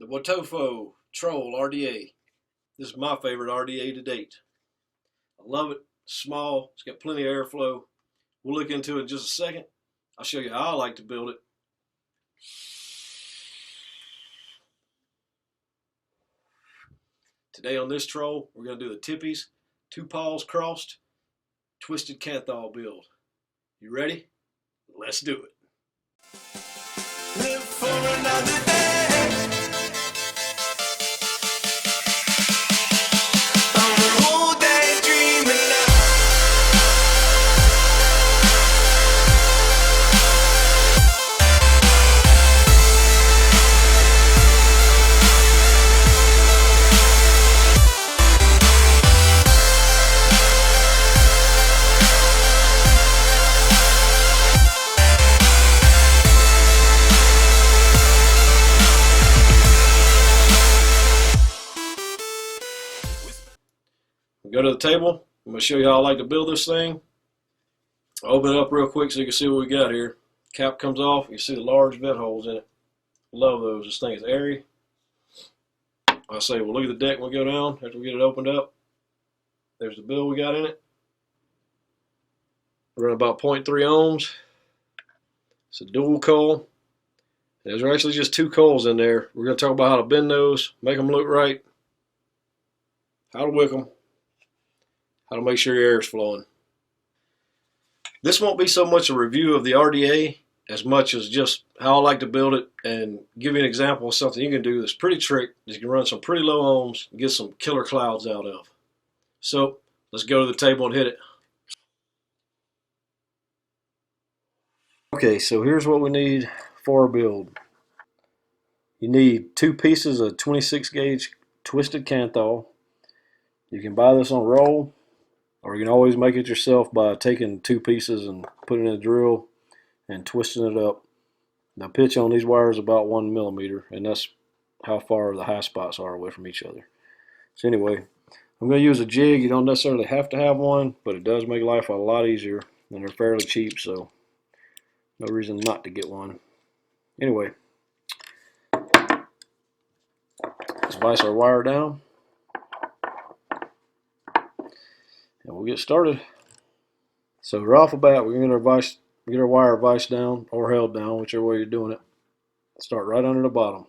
The Wotofo Troll RDA. This is my favorite RDA to date. I love it. It's small. It's got plenty of airflow. We'll look into it in just a second. I'll show you how I like to build it. Today on this troll, we're going to do the Tippy's 2 paws crossed twisted Kanthal build. You ready? Let's do it. Live for another day. I'm a whole day dreaming now. Go to the table. I'm going to show you how I like to build this thing. I'll open it up real quick so you can see what we got here. Cap comes off. You see the large vent holes in it. Love those. This thing is airy. I say, well, look at the deck when we go down after we get it opened up. There's the build we got in it. We're running about 0.3 ohms. It's a dual coil. There's actually just 2 coils in there. We're going to talk about how to bend those, make them look right, how to wick them, how to make sure your air is flowing. This won't be so much a review of the RDA as much as just how I like to build it and give you an example of something you can do that's pretty trick that you can run some pretty low ohms and get some killer clouds out of. So let's go to the table and hit it. Okay, so here's what we need for our build. You need 2 pieces of 26 gauge twisted Kanthal. You can buy this on roll, or you can always make it yourself by taking 2 pieces and putting it in a drill and twisting it up. The pitch on these wires is about 1 millimeter, and that's how far the high spots are away from each other. So anyway, I'm going to use a jig. You don't necessarily have to have one, but it does make life a lot easier, and they're fairly cheap, so no reason not to get one. Anyway, let's vise our wire down, and we'll get started. So right off the bat, we're going to get our wire viced down or held down, whichever way you're doing it. Start right under the bottom.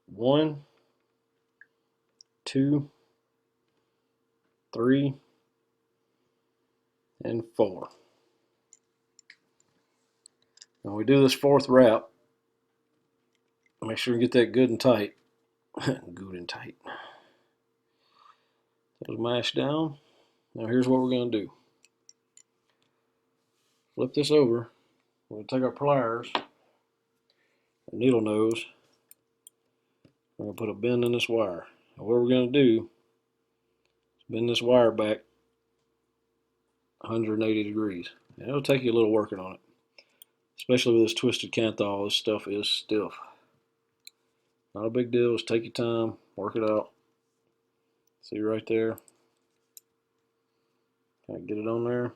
1, 2, 3, and 4. Now we do this 4th wrap. Make sure you get that good and tight. Good and tight. Those mash down. Now here's what we're going to do. Flip this over. We're going to take our pliers, our needle nose. We're going to put a bend in this wire. And what we're going to do is bend this wire back 180 degrees. And it'll take you a little working on it. Especially with this twisted Kanthal, this stuff is stiff. Not a big deal, just take your time, work it out. See right there? Kind of get it on there.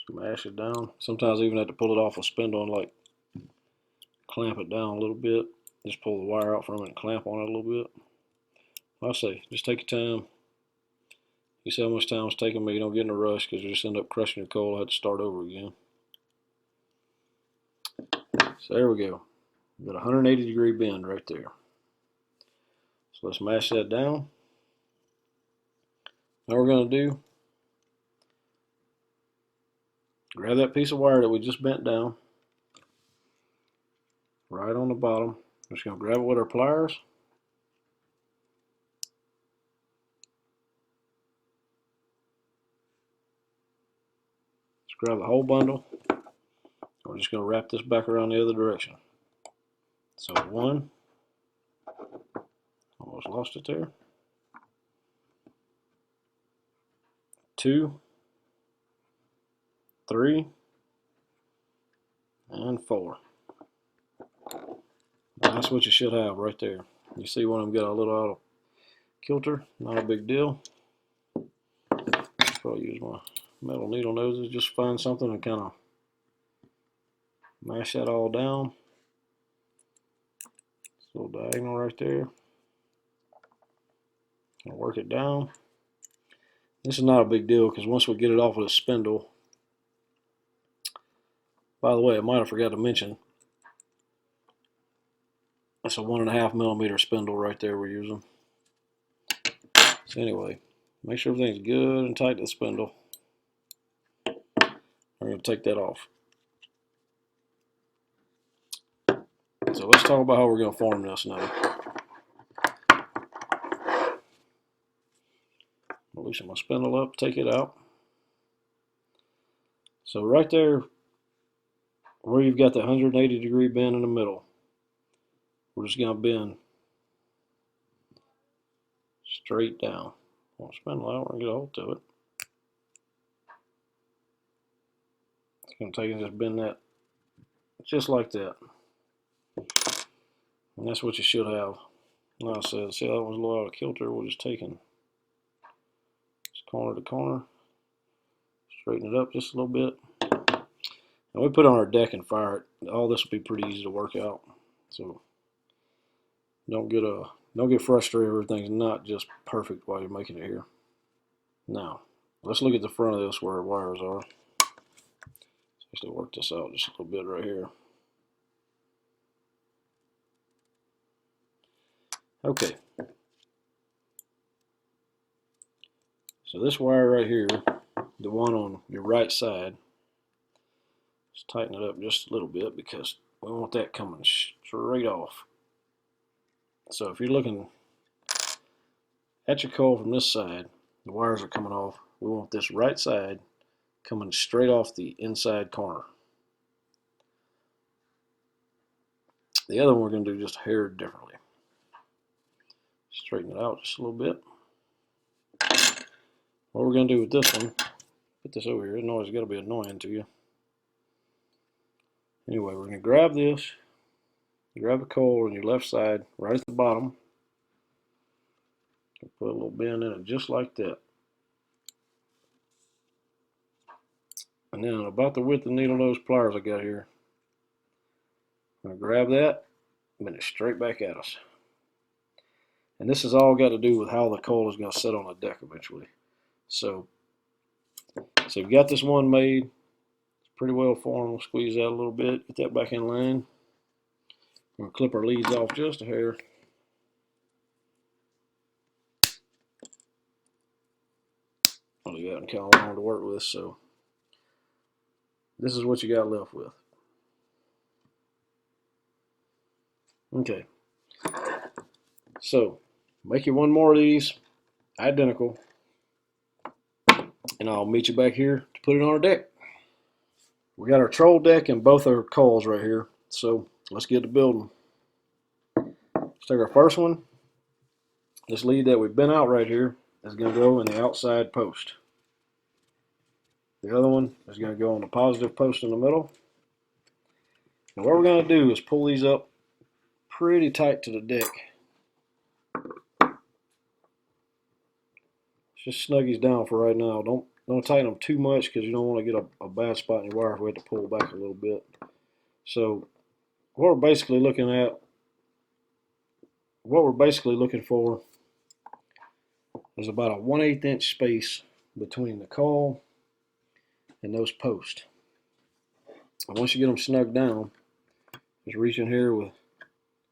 Smash it down. Sometimes I even have to pull it off a spindle and like clamp it down a little bit. Just pull the wire out from it and clamp on it a little bit. I say, just take your time. You see how much time it's taking me. You don't get in a rush because you just end up crushing your coil. I had to start over again. So there we go. We've got a 180 degree bend right there. So let's mash that down. Now we're going to do, grab that piece of wire that we just bent down, right on the bottom. We're just going to grab it with our pliers. Just grab the whole bundle. We're just going to wrap this back around the other direction. So 1, almost lost it there. 2, 3, and 4. That's what you should have right there. You see one of them got a little out of kilter, not a big deal. Probably use my metal needle noses, just find something and kind of mash that all down. little diagonal right there. And work it down. This is not a big deal because once we get it off with a spindle, by the way, I might have forgot to mention, that's a 1.5 millimeter spindle right there we're using. So anyway, make sure everything's good and tight to the spindle. We're going to take that off. So let's talk about how we're going to form this now. Loosen my spindle up, take it out. So right there, where you've got the 180-degree bend in the middle, we're just going to bend straight down. I'll spindle out, we're going to get a hold to it. It's going to take and just bend that just like that. And that's what you should have. Like I said, see how that was a little out of kilter? We're just taking corner to corner, straighten it up just a little bit. And we put it on our deck and fire it. All this will be pretty easy to work out. So don't get frustrated if everything's not just perfect while you're making it here. Now, let's look at the front of this where our wires are. So let's work this out just a little bit right here. Okay. So this wire right here, the one on your right side, let's tighten it up just a little bit because we want that coming straight off. So if you're looking at your coil from this side, the wires are coming off. We want this right side coming straight off the inside corner. The other one we're going to do just a hair differently. Straighten it out just a little bit. What we're going to do with this one, put this over here, it's always got to be annoying to you. Anyway, we're going to grab this, grab the coil on your left side, right at the bottom. Put a little bend in it just like that. And then about the width of the needle nose pliers I got here, I'm going to grab that, bend it straight back at us. And this has all got to do with how the coil is going to sit on the deck eventually. So you've got this one made. It's pretty well formed. We'll squeeze that a little bit, get that back in line. We're going to clip our leads off just a hair. Well, you got kind of long to work with, so this is what you got left with. Okay. So make you one more of these, identical, and I'll meet you back here to put it on our deck. We got our troll deck and both our coils right here, so let's get to building. Let's take our first one. This lead that we've bent out right here is going to go in the outside post. The other one is going to go on the positive post in the middle. And what we're going to do is pull these up pretty tight to the deck. Just snug these down for right now. Don't tighten them too much because you don't want to get a bad spot in your wire if we have to pull back a little bit. So what we're basically looking for is about a 1/8 inch space between the coil and those posts. And once you get them snugged down, just reach in here with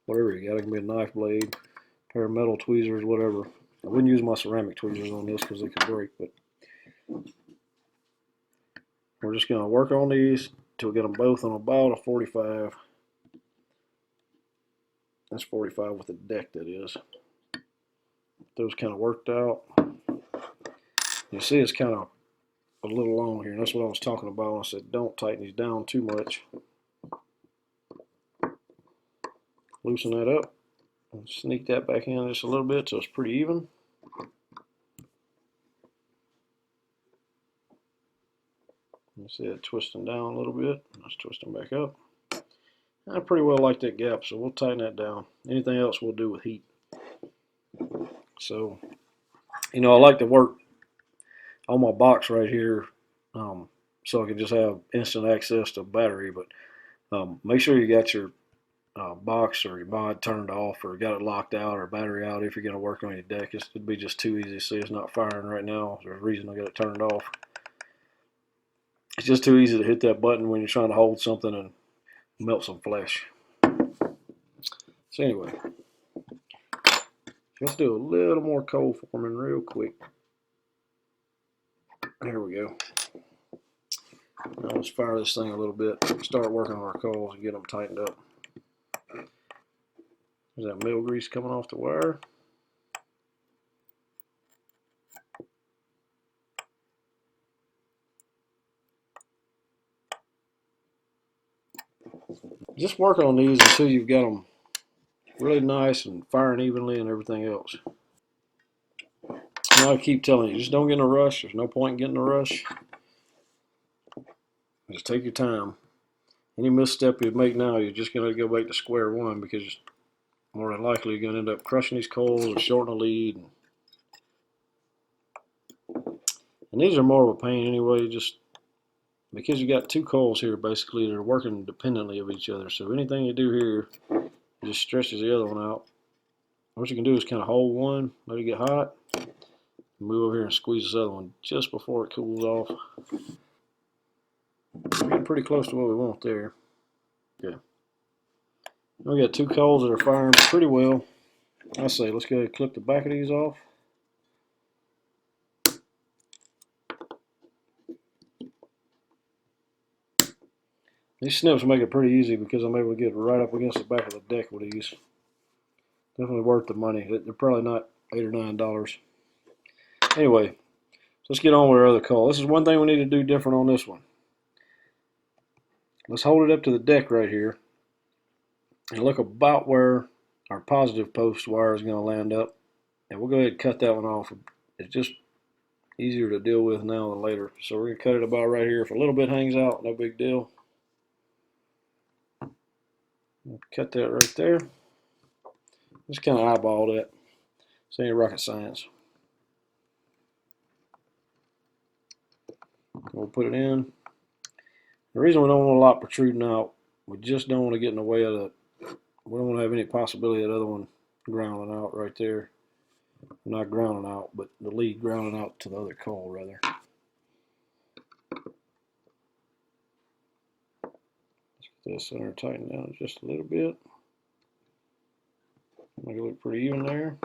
whatever you got. It can be a knife blade, a pair of metal tweezers, whatever. I wouldn't use my ceramic tweezers on this because they could break, but we're just going to work on these till we get them both on about a 45. That's 45 with the deck, that is. Those kind of worked out. You see it's kind of a little long here. And that's what I was talking about when I said don't tighten these down too much. Loosen that up and sneak that back in just a little bit so it's pretty even. You see it twisting down a little bit. Let's twist them back up. I pretty well like that gap, so we'll tighten that down. Anything else we'll do with heat. So, you know, I like to work on my box right here so I can just have instant access to battery. But make sure you got your box or your mod turned off or got it locked out or battery out if you're going to work on your deck. It'd be just too easy. See, it's not firing right now. There's a reason I got it turned off. It's just too easy to hit that button when you're trying to hold something and melt some flesh. So anyway, let's do a little more cold forming real quick. There we go. Now let's fire this thing a little bit. Start working on our coils and get them tightened up. There's that mill grease coming off the wire. Just work on these until you've got them really nice and firing evenly and everything else. Now I keep telling you, just don't get in a rush. There's no point in getting in a rush. Just take your time. Any misstep you make now, you're just going to go back to square one, because more than likely you're going to end up crushing these coils or shortening the lead. And these are more of a pain anyway, just because you got two coils here basically that are working independently of each other. So anything you do here just stretches the other one out. What you can do is kind of hold one, let it get hot, move over here and squeeze this other one just before it cools off. We're getting pretty close to what we want there. Okay. We got two coils that are firing pretty well. I say let's go ahead and clip the back of these off. These snips make it pretty easy because I'm able to get right up against the back of the deck with these. Definitely worth the money. They're probably not $8 or $9. Anyway, so let's get on with our other coil. This is one thing we need to do different on this one. Let's hold it up to the deck right here and look about where our positive post wire is going to land up. And we'll go ahead and cut that one off. It's just easier to deal with now than later. So we're going to cut it about right here. If a little bit hangs out, no big deal. Cut that right there. Just kind of eyeball that. This ain't rocket science. We'll put it in. The reason we don't want a lot protruding out, we just don't want to get in the way of the, we don't want to have any possibility of that other one grounding out right there. Not grounding out, but the lead grounding out to the other coil rather. Let's get that center tightened down just a little bit. Make it look pretty even there.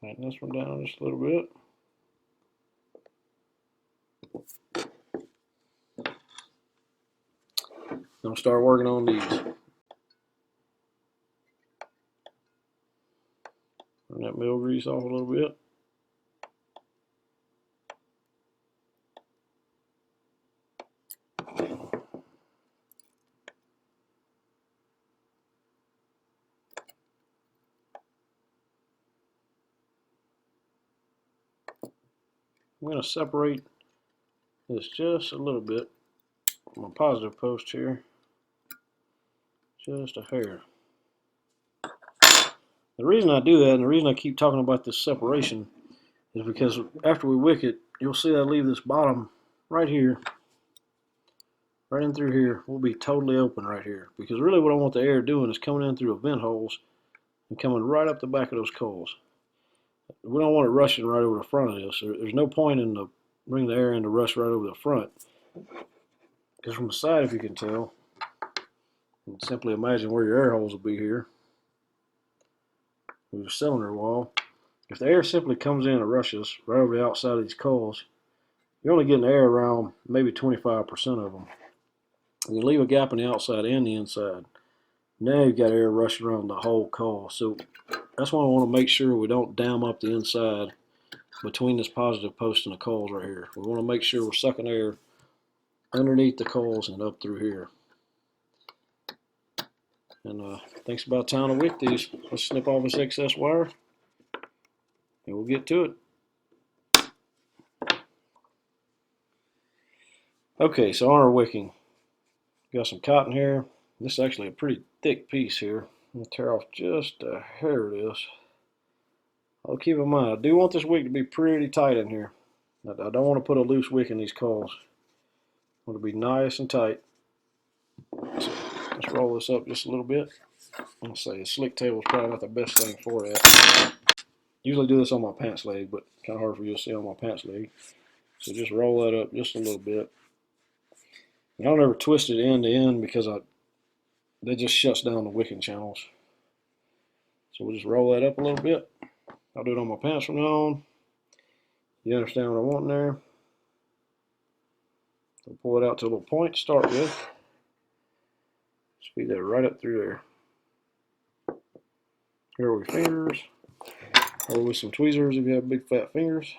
Tighten this one down just a little bit. I'll start working on these. Turn that mill grease off a little bit. I'm going to separate this just a little bit from my positive post here. Just a hair. The reason I do that, and the reason I keep talking about this separation, is because after we wick it, you'll see I leave this bottom right here, right in through here, will be totally open right here. Because really what I want the air doing is coming in through the vent holes and coming right up the back of those coils. We don't want it rushing right over the front of this. There's no point in the bring the air in to rush right over the front. Because from the side, if you can tell, and simply imagine where your air holes will be here. With your cylinder wall. If the air simply comes in and rushes right over the outside of these coils, you're only getting air around maybe 25% of them. You leave a gap in the outside and the inside. Now you've got air rushing around the whole coil. So that's why I want to make sure we don't dam up the inside between this positive post and the coils right here. We want to make sure we're sucking air underneath the coils and up through here. And I think it's about time to wick these. Let's snip off this excess wire and we'll get to it. Okay, so on our wicking, got some cotton here. This is actually a pretty thick piece here. I'm going to tear off just a hair of this. I'll keep in mind, I do want this wick to be pretty tight in here. I don't want to put a loose wick in these coils. I want it to be nice and tight. So Let's roll this up just a little bit. I'll say a slick table is probably not the best thing for that. Usually do this on my pants leg, but kind of hard for you to see on my pants leg. So just roll that up just a little bit. And I don't ever twist it end to end because that just shuts down the wicking channels. So we'll just roll that up a little bit. I'll do it on my pants from now on. You understand what I want in there? So pull it out to a little point to start with. Speed that right up through there. Here with fingers, or with some tweezers if you have big fat fingers.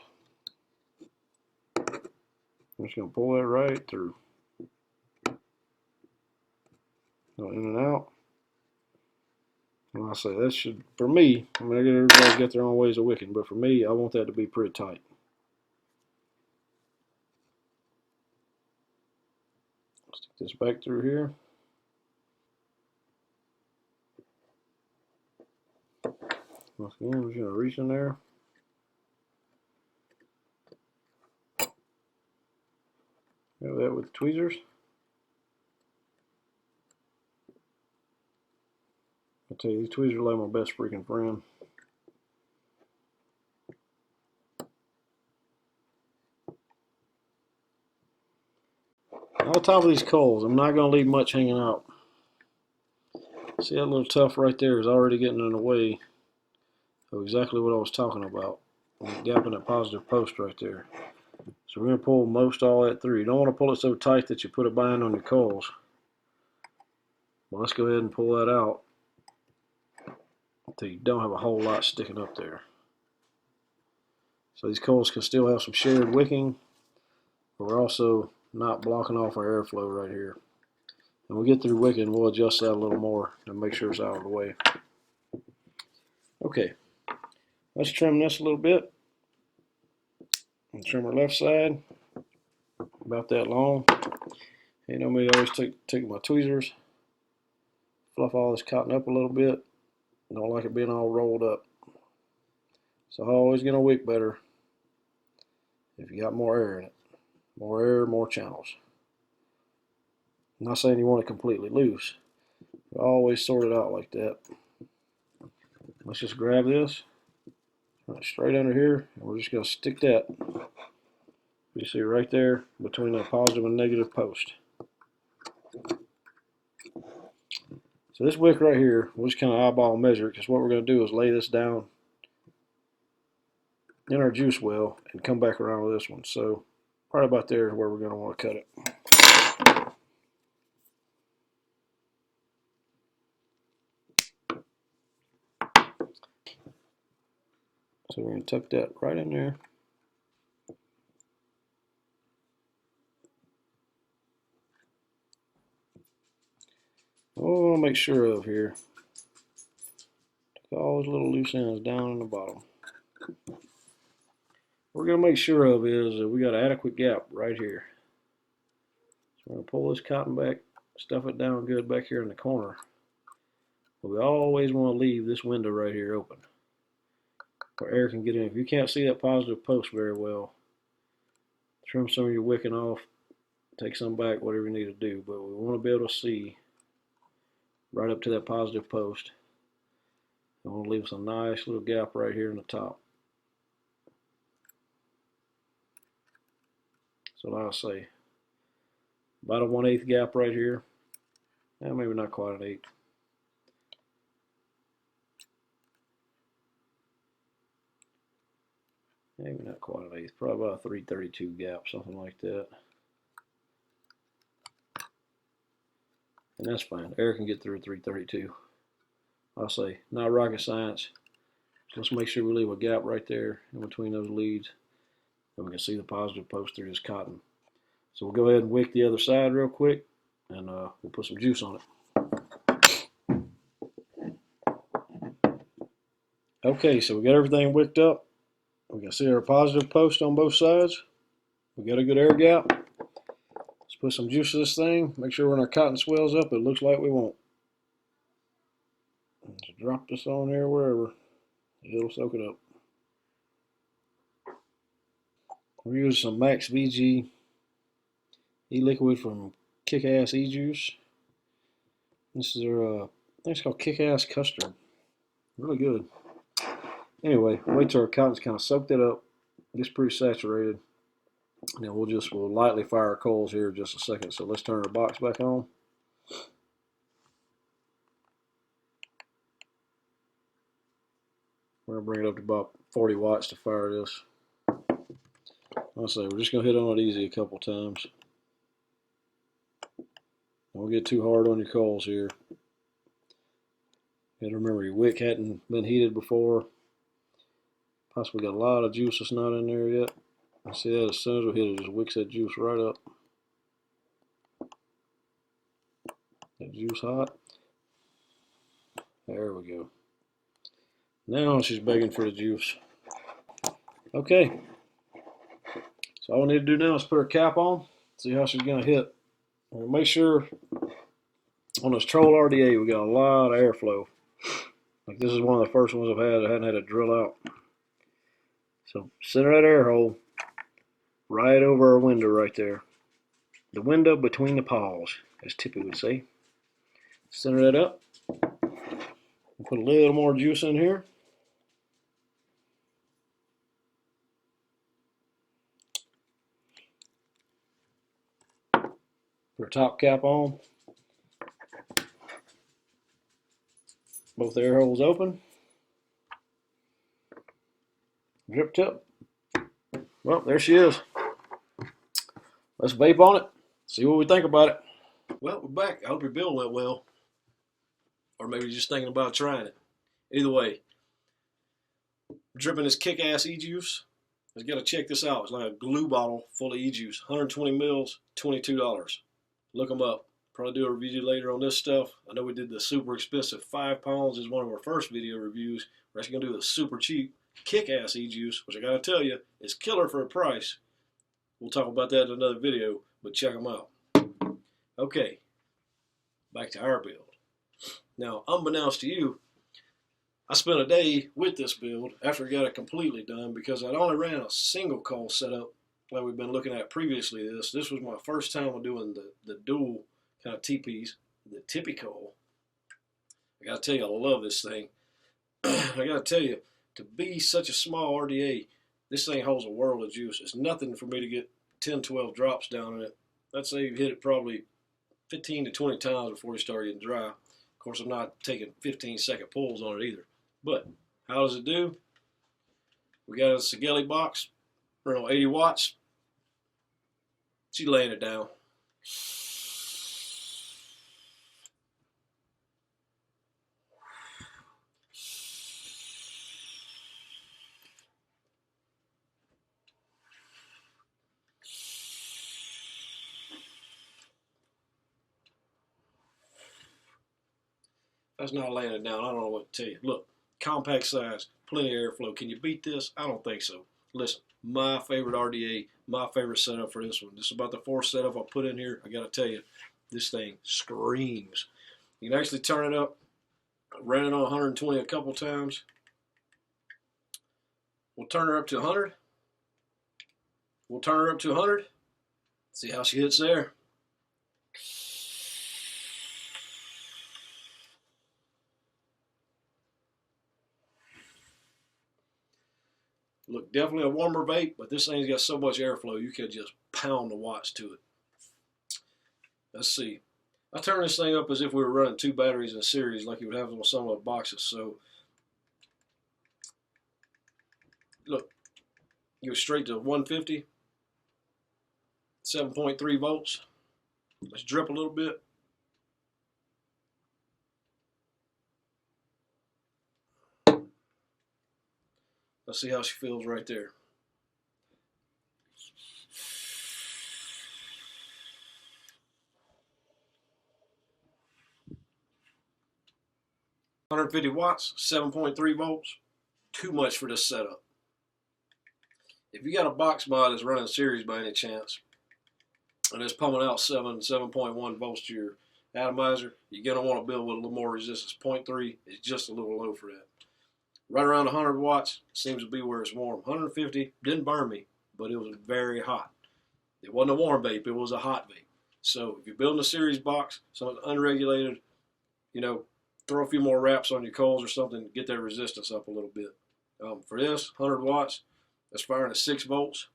I'm just going to pull that right through. Go in and out. And I say that should, for me, I mean, everybody got their own ways of wicking, but for me, I want that to be pretty tight. Stick this back through here. Once again, I'm just going to reach in there. Have that with the tweezers. I tell you, these tweezers are like my best freaking friend. On top of these coals, I'm not going to leave much hanging out. See that little tuft right there is already getting in the way of exactly what I was talking about. I'm gapping that positive post right there. So we're going to pull most all that through. You don't want to pull it so tight that you put a bind on your coils. Well, let's go ahead and pull that out until you don't have a whole lot sticking up there. So these coils can still have some shared wicking, but we're also not blocking off our airflow right here. When we get through wicking, we'll adjust that a little more and make sure it's out of the way. Okay, let's trim this a little bit. And trim our left side, about that long. You know me, I always take my tweezers, fluff all this cotton up a little bit. Don't like it being all rolled up. So I'm always gonna wick better if you got more air in it. More air, more channels. I'm not saying you want it completely loose, but always sort it out like that. Let's just grab this, run it straight under here, and we're just gonna stick that. You see right there between the positive and negative post. So this wick right here, we'll just kind of eyeball measure it, because what we're going to do is lay this down in our juice well and come back around with this one. So right about there is where we're going to want to cut it. So we're going to tuck that right in there. What we want to make sure of here, take all those little loose ends down in the bottom. What we're going to make sure of is that we got an adequate gap right here. So we're going to pull this cotton back, stuff it down good back here in the corner. But we always want to leave this window right here open, where air can get in. If you can't see that positive post very well, trim some of your wicking off, take some back, whatever you need to do. But we want to be able to see right up to that positive post. I want to leave us a nice little gap right here in the top. So like I say, about a 1/8 gap right here. Maybe not quite an 1/8. Maybe not quite an 1/8. Probably about a 3/32 gap, something like that. And that's fine. Air can get through 3/32. I'll say, not rocket science. So let's make sure we leave a gap right there in between those leads, and we can see the positive post through this cotton. So we'll go ahead and wick the other side real quick, and we'll put some juice on it. Okay, so we got everything wicked up. We can see our positive post on both sides. We got a good air gap. Let's put some juice in this thing. Make sure when our cotton swells up, it looks like we want. Just drop this on there wherever. It'll soak it up. We're using some Max VG e-liquid from Kick-Ass E-Juice. This is their, I think it's called Kick-Ass Custard. Really good. Anyway, wait till our cotton's kind of soaked it up. Gets pretty saturated. Now we'll lightly fire our coals here in just a second. So let's turn our box back on. We're gonna bring it up to about 40 watts to fire this. I'll say we're just gonna hit on it easy a couple times. Don't get too hard on your coals here. You gotta remember your wick hadn't been heated before. Possibly got a lot of juice that's not in there yet. I see that as soon as we hit it, just wicks that juice right up. That juice hot. There we go. Now she's begging for the juice. Okay. So all we need to do now is put her cap on, see how she's gonna hit. And make sure on this Troll RDA we got a lot of airflow. Like this is one of the first ones I've had. I hadn't had to drill out. So center that air hole right over our window right there. The window between the paws, as Tippy would say. Center that up. Put a little more juice in here. Put our top cap on. Both air holes open. Drip tip. Well, there she is. Let's vape on it. See what we think about it. Well, we're back. I hope your build went well. Or maybe you're just thinking about trying it. Either way, dripping this kick-ass e-juice. You got to check this out. It's like a glue bottle full of e-juice. 120 mils, $22. Look them up. Probably do a review later on this stuff. I know we did the super expensive 5 pounds as one of our first video reviews. We're actually going to do the super cheap kick-ass e-juice, which I got to tell you is killer for a price. We'll talk about that in another video, but check them out. Okay, back to our build. Now, unbeknownst to you, I spent a day with this build after I got it completely done because I'd only ran a single coil setup like we've been looking at previously. This was my first time of doing the dual kind of TPs, the Tippy coil. I got to tell you, I love this thing. I got to tell you, to be such a small RDA, this thing holds a world of juice. It's nothing for me to get 10, 12 drops down in it. I'd say you hit it probably 15 to 20 times before you start getting dry. Of course, I'm not taking 15-second pulls on it either. But how does it do? We got a Sigelli box, around 80 watts. She's laying it down. That's not laying it down. I don't know what to tell you. Look, compact size, plenty of airflow. Can you beat this? I don't think so. Listen, my favorite RDA, my favorite setup for this one. This is about the 4th setup I put in here. I got to tell you, this thing screams. You can actually turn it up. I ran it on 120 a couple times. We'll turn her up to 100. We'll turn her up to 100. See how she hits there. Look, definitely a warmer vape, but this thing's got so much airflow you could just pound the watts to it. Let's see. I turn this thing up as if we were running 2 batteries in a series like you would have on some of the boxes. So, look, go straight to 150, 7.3 volts. Let's drip a little bit. Let's see how she feels right there. $150 watts, 7.3 volts. Too much for this setup. If you got a box mod that's running series by any chance, and it's pumping out 7.1 volts to your atomizer, you're going to want to build with a little more resistance. 0.3 is just a little low for that. Right around 100 watts seems to be where it's warm. 150 didn't burn me, but it was very hot. It wasn't a warm vape, it was a hot vape. So if you're building a series box, something unregulated, you know, throw a few more wraps on your coals or something to get that resistance up a little bit. For this, 100 watts, that's firing at 6 volts.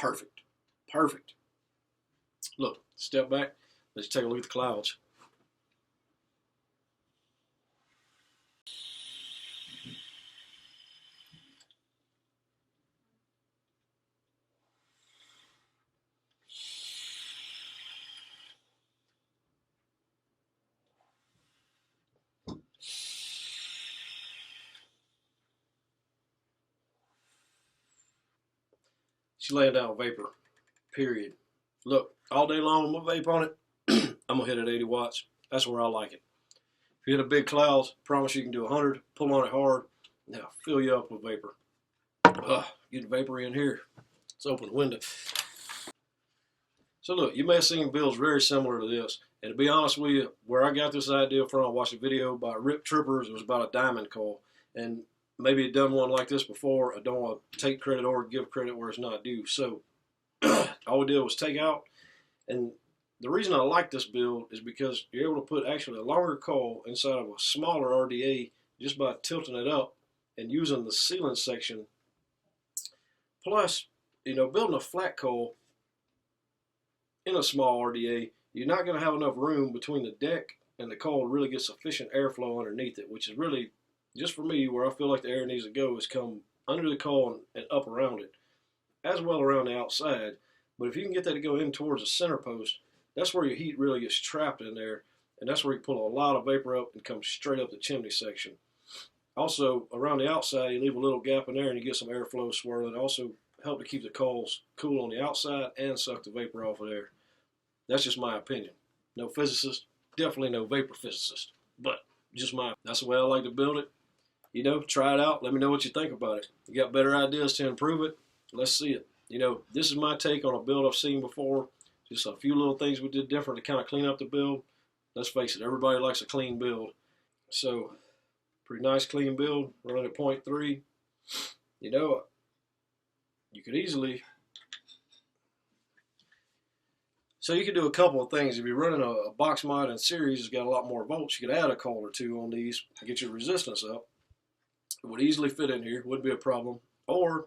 Perfect. Perfect. Look, step back. Let's take a look at the clouds. She's laying down vapor, period. Look, all day long, I'm going to vape on it. I'm going to hit it at 80 watts. That's where I like it. If you hit a big clouds, promise you can do 100. Pull on it hard. Now, fill you up with vapor. Getting vapor in here. Let's open the window. So look, you may have seen builds very similar to this. And to be honest with you, where I got this idea from, I watched a video by Rip Trippers. It was about a diamond coil. And maybe it done one like this before. I don't want to take credit or give credit where it's not due. So all we did was take out. And the reason I like this build is because you're able to put actually a longer coil inside of a smaller RDA just by tilting it up and using the sealant section. Plus, you know, building a flat coil in a small RDA, you're not going to have enough room between the deck and the coil to really get sufficient airflow underneath it, which is really, just for me, where I feel like the air needs to go is come under the coil and up around it, as well around the outside. But if you can get that to go in towards the center post, that's where your heat really gets trapped in there, and that's where you pull a lot of vapor up and come straight up the chimney section. Also, around the outside, you leave a little gap in there and you get some airflow swirling. Also help to keep the coils cool on the outside and suck the vapor off of there. That's just my opinion. No physicist, definitely no vapor physicist, but just that's the way I like to build it. You know, try it out. Let me know what you think about it. You got better ideas to improve it? Let's see it. You know, this is my take on a build I've seen before. Just a few little things we did different to kind of clean up the build. Let's face it, everybody likes a clean build. So, pretty nice clean build, running at 0.3. You know, you could easily, so you could do a couple of things. If you're running a box mod in series, it's got a lot more volts, you could add a coil or two on these to get your resistance up. It would easily fit in here, wouldn't be a problem. Or,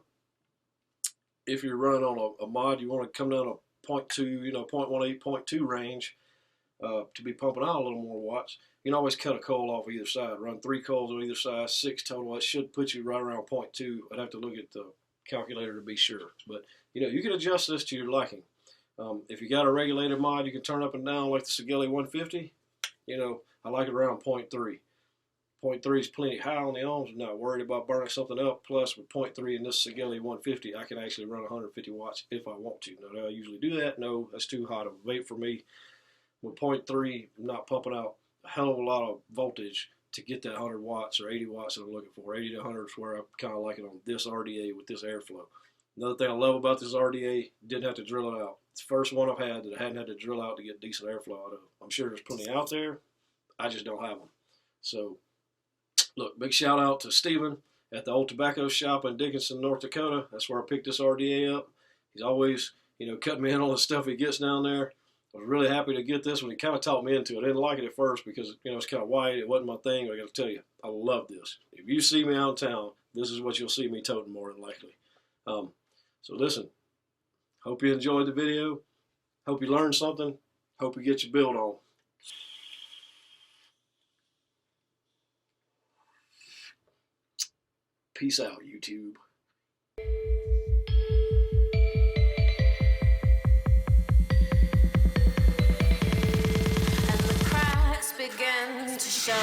if you're running on a mod, you want to come down to 0.2, you know, 0.18, 0.2 range to be pumping out a little more watts. You can always cut a coil off either side. Run 3 coils on either side, 6 total. It should put you right around 0.2. I'd have to look at the calculator to be sure. But, you know, you can adjust this to your liking. If you got a regulated mod, you can turn up and down like the Sigelli 150. You know, I like it around 0.3. 0.3 is plenty high on the ohms. I'm not worried about burning something up. Plus, with 0.3 in this Sigelli 150, I can actually run 150 watts if I want to. Now, do I usually do that? No, that's too hot of a vape for me. With 0.3, I'm not pumping out a hell of a lot of voltage to get that 100 watts or 80 watts that I'm looking for. 80 to 100 is where I kind of like it on this RDA with this airflow. Another thing I love about this RDA, didn't have to drill it out. It's the first one I've had that I hadn't had to drill out to get decent airflow out of. I'm sure there's plenty out there. I just don't have them. So, look, big shout out to Steven at the Old Tobacco Shop in Dickinson, North Dakota. That's where I picked this RDA up. He's always, you know, cutting me in on the stuff he gets down there. I was really happy to get this one. He kind of talked me into it. I didn't like it at first because, you know, it's kind of white. It wasn't my thing. But I got to tell you, I love this. If you see me out of town, this is what you'll see me toting more than likely. So listen, hope you enjoyed the video. Hope you learned something. Hope you get your build on. Peace out, YouTube. And the cracks begin to show.